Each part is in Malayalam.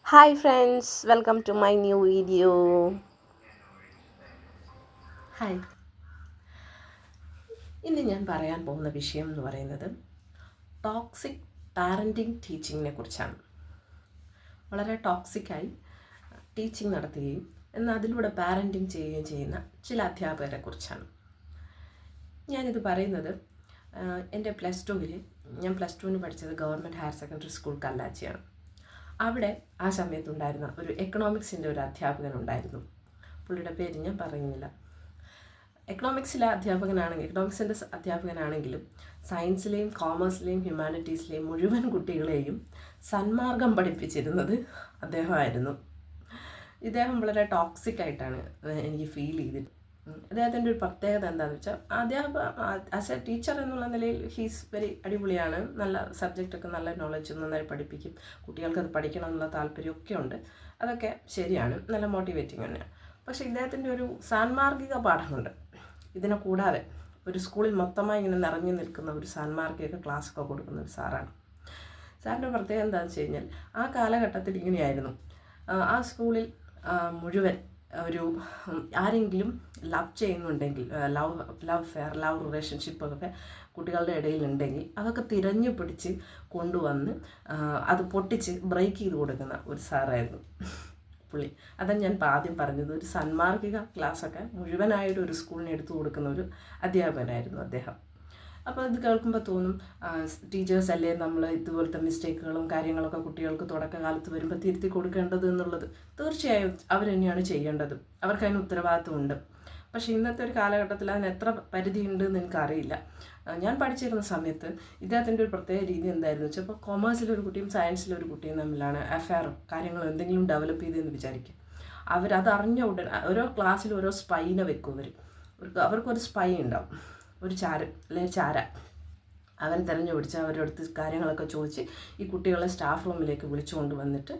Hi friends, welcome to my new video. Hi, ഇന്ന് ഞാൻ പറയാൻ പോകുന്ന വിഷയം എന്ന് പറയുന്നത് ടോക്സിക് പാരൻറ്റിങ് ടീച്ചിങ്ങിനെ കുറിച്ചാണ്. വളരെ ടോക്സിക്കായി ടീച്ചിങ് നടത്തുകയും എന്നാൽ അതിലൂടെ പാരൻറ്റിങ് ചെയ്യുകയും ചെയ്യുന്ന ചില അധ്യാപകരെ കുറിച്ചാണ് ഞാനിത് പറയുന്നത്. എൻ്റെ ഞാൻ പ്ലസ് ടുവിന് പഠിച്ചത് ഗവൺമെൻറ് ഹയർ സെക്കൻഡറി സ്കൂൾ കല്ലാച്ചിയാണ്. അവിടെ ആ സമയത്തുണ്ടായിരുന്ന ഒരു എക്കണോമിക്സിൻ്റെ ഒരു അധ്യാപകനുണ്ടായിരുന്നു. പുള്ളിയുടെ പേര് ഞാൻ പറയുന്നില്ല. എക്കണോമിക്സിൻ്റെ അധ്യാപകനാണെങ്കിലും സയൻസിലെയും കോമേഴ്സിലെയും ഹ്യൂമാനിറ്റീസിലെയും മുഴുവൻ കുട്ടികളെയും സന്മാർഗം പഠിപ്പിച്ചിരുന്നത് അദ്ദേഹമായിരുന്നു. ഇദ്ദേഹം വളരെ ടോക്സിക് ആയിട്ടാണ് എനിക്ക് ഫീൽ ചെയ്തിട്ട്. അദ്ദേഹത്തിൻ്റെ ഒരു പ്രത്യേകത എന്താണെന്ന് വെച്ചാൽ, ആസ് എ ടീച്ചർ എന്നുള്ള നിലയിൽ ഹീസ് വെരി അടിപൊളിയാണ്. നല്ല സബ്ജക്റ്റൊക്കെ നല്ല നോളജ് നന്നായി പഠിപ്പിക്കും. കുട്ടികൾക്കത് പഠിക്കണം എന്നുള്ള താല്പര്യമൊക്കെ ഉണ്ട്. അതൊക്കെ ശരിയാണ്, നല്ല മോട്ടിവേറ്റിംഗ് തന്നെയാണ്. പക്ഷേ ഇദ്ദേഹത്തിൻ്റെ ഒരു സാൻമാർഗിക പാഠമുണ്ട്. ഇതിനെ കൂടാതെ ഒരു സ്കൂളിൽ മൊത്തമായി ഇങ്ങനെ നിറഞ്ഞു നിൽക്കുന്ന ഒരു സാൻമാർഗിക ക്ലാസ്സൊക്കെ കൊടുക്കുന്ന ഒരു സാറാണ്. സാറിൻ്റെ പ്രത്യേകത എന്താണെന്ന് വെച്ച് കഴിഞ്ഞാൽ, ആ കാലഘട്ടത്തിൽ ഇങ്ങനെയായിരുന്നു. ആ സ്കൂളിൽ മുഴുവൻ ഒരു ആരെങ്കിലും ലവ് ചെയ്യുന്നുണ്ടെങ്കിൽ, ലവ് റിലേഷൻഷിപ്പൊക്കെ കുട്ടികളുടെ ഇടയിലുണ്ടെങ്കിൽ അതൊക്കെ തിരഞ്ഞു പിടിച്ച് കൊണ്ടുവന്ന് അത് പൊട്ടിച്ച് ബ്രേക്ക് ചെയ്ത് കൊടുക്കുന്ന ഒരു സാറായിരുന്നു പുള്ളി. അതാണ് ഞാൻ ആദ്യം പറഞ്ഞത്. ഒരു സന്മാർഗിക ക്ലാസ്സൊക്കെ മുഴുവനായിട്ട് ഒരു സ്കൂളിന് എടുത്തു കൊടുക്കുന്ന ഒരു അധ്യാപകനായിരുന്നു അദ്ദേഹം. അപ്പോൾ ഇത് കേൾക്കുമ്പോൾ തോന്നും, ടീച്ചേഴ്സ് അല്ലേ നമ്മൾ ഇതുപോലത്തെ മിസ്റ്റേക്കുകളും കാര്യങ്ങളൊക്കെ കുട്ടികൾക്ക് തുടക്കകാലത്ത് വരുമ്പോൾ തിരുത്തി കൊടുക്കേണ്ടത് എന്നുള്ളത്. തീർച്ചയായും അവർ തന്നെയാണ് ചെയ്യേണ്ടത്, അവർക്കതിന് ഉത്തരവാദിത്വമുണ്ട്. പക്ഷേ ഇന്നത്തെ ഒരു കാലഘട്ടത്തിൽ അതിന് എത്ര പരിധി ഉണ്ടെന്ന് എനിക്കറിയില്ല. ഞാൻ പഠിച്ചിരുന്ന സമയത്ത് ഇദ്ദേഹത്തിൻ്റെ ഒരു പ്രത്യേക രീതി എന്തായിരുന്നു വെച്ചാൽ, ഇപ്പോൾ കൊമേഴ്സിലൊരു കുട്ടിയും സയൻസിലൊരു കുട്ടിയും തമ്മിലാണ് അഫെയർ കാര്യങ്ങൾ എന്തെങ്കിലും ഡെവലപ്പ് ചെയ്തതെന്ന് വിചാരിക്കും. അവരതറിഞ്ഞ ഉടൻ ഓരോ ക്ലാസ്സിൽ ഓരോ സ്പൈനെ വെക്കും. അവർക്കൊരു സ്പൈ ഉണ്ടാവും, ഒരു ചാരൻ അല്ലെങ്കിൽ ചാര. അവരെ തിരഞ്ഞുപിടിച്ച് അവരുടെ അടുത്ത് കാര്യങ്ങളൊക്കെ ചോദിച്ച് ഈ കുട്ടികളെ സ്റ്റാഫ് റൂമിലേക്ക് വിളിച്ചുകൊണ്ട് വന്നിട്ട്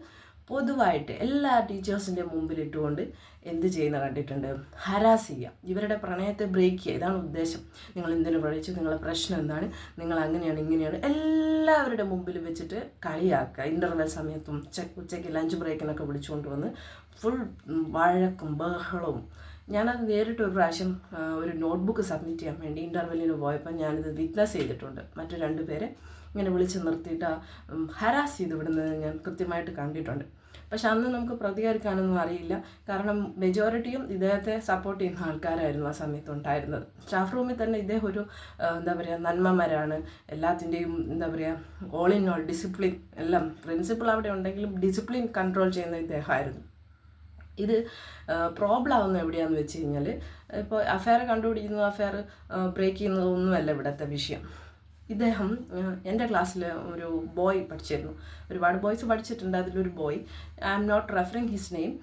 പൊതുവായിട്ട് എല്ലാ ടീച്ചേഴ്സിൻ്റെ മുമ്പിലിട്ടുകൊണ്ട് എന്ത് ചെയ്യുന്ന കണ്ടിട്ടുണ്ട്? ഹരാസ് ചെയ്യുക, ഇവരുടെ പ്രണയത്തെ ബ്രേക്ക് ചെയ്യുക. ഇതാണ് ഉദ്ദേശം. നിങ്ങൾ എന്തിനു പ്രണയിച്ചു, നിങ്ങളെ പ്രശ്നം എന്താണ്, നിങ്ങൾ അങ്ങനെയാണ് ഇങ്ങനെയാണ്, എല്ലാവരുടെ മുമ്പിൽ വെച്ചിട്ട് കളിയാക്കുക. ഇൻ്റർവെൽ സമയത്തും ഉച്ചയ്ക്ക് ലഞ്ച് ബ്രേക്കിനൊക്കെ വിളിച്ചുകൊണ്ട് വന്ന് ഫുൾ വഴക്കും ബഹളവും. ഞാനത് നേരിട്ട് ഒരു പ്രാവശ്യം ഒരു നോട്ട്ബുക്ക് സബ്മിറ്റ് ചെയ്യാൻ വേണ്ടി ഇൻ്റർവെല്ലിന് പോയപ്പോൾ ഞാനിത് വിറ്റ്നസ് ചെയ്തിട്ടുണ്ട്. മറ്റു 2 പേരെ ഇങ്ങനെ വിളിച്ച് നിർത്തിയിട്ട് ഹരാസ് ചെയ്ത് വിടുന്നത് ഞാൻ കൃത്യമായിട്ട് കണ്ടിട്ടുണ്ട്. പക്ഷെ അന്ന് നമുക്ക് പ്രതികരിക്കാനൊന്നും അറിയില്ല. കാരണം മെജോറിറ്റിയും ഇദ്ദേഹത്തെ സപ്പോർട്ട് ചെയ്യുന്ന ആൾക്കാരായിരുന്നു ആ സമയത്ത് ഉണ്ടായിരുന്നത്. സ്റ്റാഫ് റൂമിൽ തന്നെ ഇദ്ദേഹം ഒരു നന്മമരാണ്. എല്ലാത്തിൻ്റെയും ഓൾ ഇൻ ഓൾ ഡിസിപ്ലിൻ എല്ലാം. പ്രിൻസിപ്പൾ അവിടെ ഉണ്ടെങ്കിലും ഡിസിപ്ലിൻ കൺട്രോൾ ചെയ്യുന്ന ഇദ്ദേഹമായിരുന്നു. ഇത് പ്രോബ്ലം ആവുന്നത് എവിടെയാണെന്ന് വെച്ച് കഴിഞ്ഞാൽ, ഇപ്പോൾ അഫെയർ കണ്ടുപിടിക്കുന്നത്, അഫെയർ ബ്രേക്ക് ചെയ്യുന്നതൊന്നുമല്ല ഇവിടുത്തെ വിഷയം. ഇദ്ദേഹം എൻ്റെ ക്ലാസ്സിൽ ഒരു ബോയ് പഠിച്ചിരുന്നു. ഒരുപാട് ബോയ്സ് പഠിച്ചിട്ടുണ്ട്. അതിലൊരു boy, I am not referring his name,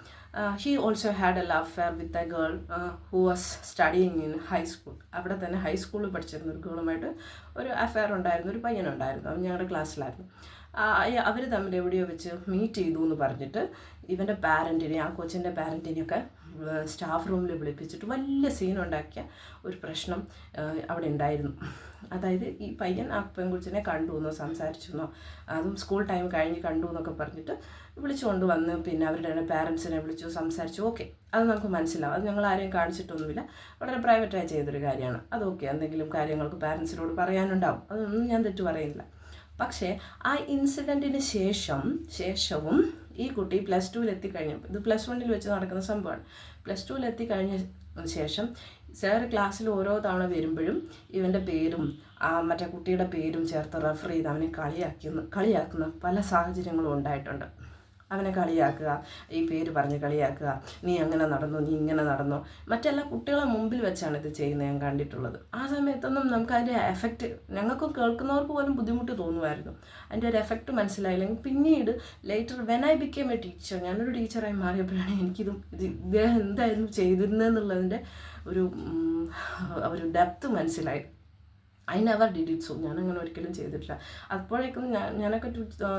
he also had a love affair with a girl who was studying in high school. അവിടെ തന്നെ ഹൈസ്കൂളിൽ പഠിച്ചിരുന്ന ഒരു ഗേളുമായിട്ട് ഒരു അഫെയർ ഉണ്ടായിരുന്നു. ഒരു പയ്യനുണ്ടായിരുന്നു, അവൻ ഞങ്ങളുടെ ക്ലാസ്സിലായിരുന്നു. അവർ തമ്മിൽ എവിടെയോ വെച്ച് മീറ്റ് ചെയ്തു എന്ന് പറഞ്ഞിട്ട് ഇവൻ്റെ പാരൻറ്റിനെ, ആ കൊച്ചിൻ്റെ പാരൻറ്റിനെയൊക്കെ സ്റ്റാഫ് റൂമിൽ വിളിപ്പിച്ചിട്ട് വലിയ സീനുണ്ടാക്കിയ ഒരു പ്രശ്നം അവിടെ ഉണ്ടായിരുന്നു. അതായത് ഈ പയ്യൻ ആ പെൺകുച്ചിനെ കണ്ടു എന്നോ സംസാരിച്ചു എന്നോ, അതും സ്കൂൾ ടൈം കഴിഞ്ഞ് കണ്ടു എന്നൊക്കെ പറഞ്ഞിട്ട് വിളിച്ചുകൊണ്ട് വന്ന് പിന്നെ അവരുടെ പാരൻസിനെ വിളിച്ചു സംസാരിച്ചു. ഓക്കെ, അത് നമുക്ക് മനസ്സിലാവും. അത് ഞങ്ങൾ ആരെയും കാണിച്ചിട്ടൊന്നുമില്ല, വളരെ പ്രൈവറ്റായി ചെയ്തൊരു കാര്യമാണ്. അതൊക്കെ എന്തെങ്കിലും കാര്യങ്ങൾക്ക് പാരൻസിനോട് പറയാനുണ്ടാവും, അതൊന്നും ഞാൻ തെറ്റു പറയുന്നില്ല. പക്ഷേ ആ ഇൻസിഡൻറ്റിന് ശേഷവും ഈ കുട്ടി പ്ലസ് 2-ൽ എത്തിക്കഴിഞ്ഞപ്പോൾ, ഇത് പ്ലസ് 1-ൽ വെച്ച് നടക്കുന്ന സംഭവമാണ്. പ്ലസ് 2-ൽ എത്തിക്കഴിഞ്ഞ ശേഷം സാർ ക്ലാസ്സിൽ ഓരോ തവണ വരുമ്പോഴും ഇവൻ്റെ പേരും മറ്റേ കുട്ടിയുടെ പേരും ചേർത്ത് റെഫർ ചെയ്ത് അവനെ കളിയാക്കുന്ന പല സാഹചര്യങ്ങളും ഉണ്ടായിട്ടുണ്ട്. അവനെ കളിയാക്കുക, ഈ പേര് പറഞ്ഞ് കളിയാക്കുക, നീ അങ്ങനെ നടന്നോ, നീ ഇങ്ങനെ നടന്നോ, മറ്റെല്ലാ കുട്ടികളെ മുമ്പിൽ വെച്ചാണ് ഇത് ചെയ്യുന്നത് ഞാൻ കണ്ടിട്ടുള്ളത്. ആ സമയത്തൊന്നും നമുക്ക് അതിൻ്റെ എഫക്റ്റ്, ഞങ്ങൾക്കും കേൾക്കുന്നവർക്ക് പോലും ബുദ്ധിമുട്ട് തോന്നുമായിരുന്നു. അതിൻ്റെ ഒരു എഫക്റ്റ് മനസ്സിലായില്ലെങ്കിൽ പിന്നീട് later when I became A teacher, ഞാനൊരു ടീച്ചറായി മാറിയപ്പോഴാണ് ഇദ്ദേഹം എന്തായിരുന്നു ചെയ്തിരുന്നതെന്നുള്ളതിൻ്റെ ഒരു ഡെപ്ത് മനസ്സിലായി. I never did it so, ഞാനങ്ങനെ ഒരിക്കലും ചെയ്തിട്ടില്ല. അപ്പോഴേക്കും ഞാനൊക്കെ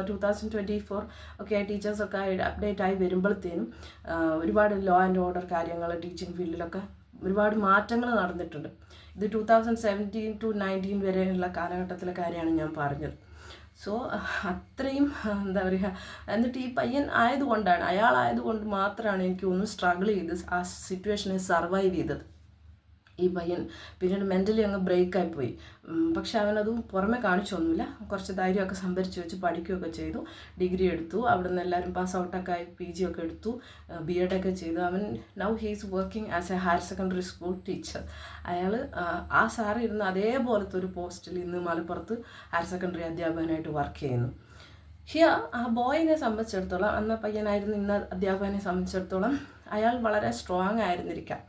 2024 ഒക്കെ ടീച്ചേഴ്സൊക്കെ അപ്ഡേറ്റ് ആയി വരുമ്പോഴത്തേനും ഒരുപാട് ലോ ആൻഡ് ഓർഡർ കാര്യങ്ങൾ ടീച്ചിങ് ഫീൽഡിലൊക്കെ ഒരുപാട് മാറ്റങ്ങൾ നടന്നിട്ടുണ്ട്. ഇത് 2017 to 19 വരെയുള്ള കാലഘട്ടത്തിലെ കാര്യമാണ് ഞാൻ പറഞ്ഞത്. സോ അത്രയും എന്താ പറയുക, എന്നിട്ട് ഈ പയ്യൻ ആയതുകൊണ്ടാണ്, അയാളായതുകൊണ്ട് മാത്രമാണ് എനിക്ക് ഒന്ന് സ്ട്രഗിൾ ചെയ്ത് ആ സിറ്റുവേഷനെ സർവൈവ് ചെയ്തത്. ഈ പയ്യൻ പിന്നീട് മെൻ്റലി അങ്ങ് ബ്രേക്കായി പോയി. പക്ഷെ അവനത് പുറമെ കാണിച്ചൊന്നുമില്ല. കുറച്ച് ധൈര്യമൊക്കെ സംഭരിച്ച് വെച്ച് പഠിക്കുകയൊക്കെ ചെയ്തു. ഡിഗ്രി എടുത്തു, അവിടെ നിന്ന് എല്ലാവരും പാസ് ഔട്ടൊക്കെ ആയി PG ഒക്കെ എടുത്തു, BEd ഒക്കെ ചെയ്തു. അവൻ now he's working as A higher secondary school teacher. അയാൾ ആ സാറ് ഇരുന്ന് അതേപോലത്തെ ഒരു പോസ്റ്റിൽ ഇന്ന് മലപ്പുറത്ത് ഹയർ സെക്കൻഡറി അധ്യാപകനായിട്ട് വർക്ക് ചെയ്യുന്നു. ആ ബോയിനെ സംബന്ധിച്ചിടത്തോളം, അന്ന പയ്യനായിരുന്നു ഇന്ന അധ്യാപകനെ സംബന്ധിച്ചിടത്തോളം അയാൾ വളരെ സ്ട്രോങ് ആയിരുന്നിരിക്കാം.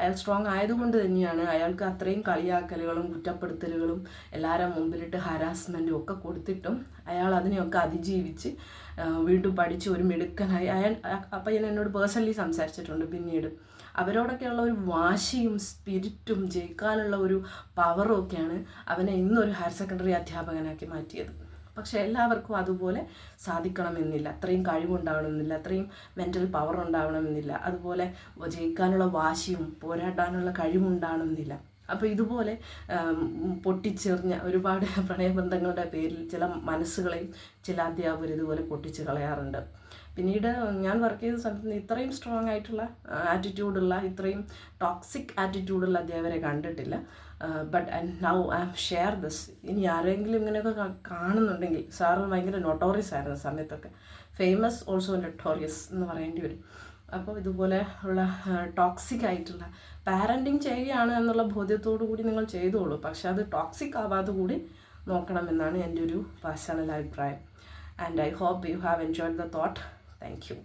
അയാൾ സ്ട്രോങ് ആയതുകൊണ്ട് തന്നെയാണ് അയാൾക്ക് അത്രയും കളിയാക്കലുകളും കുറ്റപ്പെടുത്തലുകളും എല്ലാവരും മുമ്പിലിട്ട് ഹരാസ്മെൻറ്റും ഒക്കെ കൊടുത്തിട്ടും അയാൾ അതിനെയൊക്കെ അതിജീവിച്ച് വീണ്ടും പഠിച്ച് ഒരു മിടുക്കനായി. ആ പയ്യൻ എന്നോട് പേഴ്സണലി സംസാരിച്ചിട്ടുണ്ട് പിന്നീട്. അവരോടൊക്കെയുള്ള ഒരു വാശിയും സ്പിരിറ്റും ജയിക്കാനുള്ള ഒരു പവറും ഒക്കെയാണ് അവനെ ഇന്നൊരു ഹയർ സെക്കൻഡറി അധ്യാപകനാക്കി മാറ്റിയത്. പക്ഷേ എല്ലാവർക്കും അതുപോലെ സാധിക്കണമെന്നില്ല, അത്രയും കഴിവുണ്ടാവണമെന്നില്ല, അത്രയും മെൻ്റൽ പവർ ഉണ്ടാവണമെന്നില്ല, അതുപോലെ ജയിക്കാനുള്ള വാശിയും പോരാടാനുള്ള കഴിവുണ്ടാവണമെന്നില്ല. അപ്പോൾ ഇതുപോലെ പൊട്ടിച്ചെറിഞ്ഞ ഒരുപാട് പ്രണയബന്ധങ്ങളുടെ പേരിൽ ചില മനസ്സുകളെയും ചില അധ്യാപകർ ഇതുപോലെ പൊട്ടിച്ച് കളയാറുണ്ട്. പിന്നീട് ഞാൻ വർക്ക് ചെയ്ത സ്ഥലത്ത് ഇത്രയും സ്ട്രോങ് ആയിട്ടുള്ള ആറ്റിറ്റ്യൂഡുള്ള, ഇത്രയും ടോക്സിക് ആറ്റിറ്റ്യൂഡുള്ള അധ്യാപകരെ കണ്ടിട്ടില്ല. But now I am share this. ഇനി ആരെങ്കിലും ഇങ്ങനെയൊക്കെ കാണുന്നുണ്ടെങ്കിൽ, സാറ് ഭയങ്കര നൊട്ടോറിയസ് ആയിരുന്ന സമയത്തൊക്കെ, ഫേമസ് ഓൾസോ നൊട്ടോറിയസ് എന്ന് പറയേണ്ടി വരും. അപ്പോൾ ഇതുപോലെ ഉള്ള ടോക്സിക് ആയിട്ടുള്ള പാരൻറ്റിങ് ചെയ്യുകയാണ് എന്നുള്ള ബോധ്യത്തോടു കൂടി നിങ്ങൾ ചെയ്തോളൂ. പക്ഷെ അത് ടോക്സിക് ആവാതെ കൂടി നോക്കണമെന്നാണ് എൻ്റെ ഒരു പേഴ്സണൽ അഭിപ്രായം. And I hope you have enjoyed the thought. Thank U.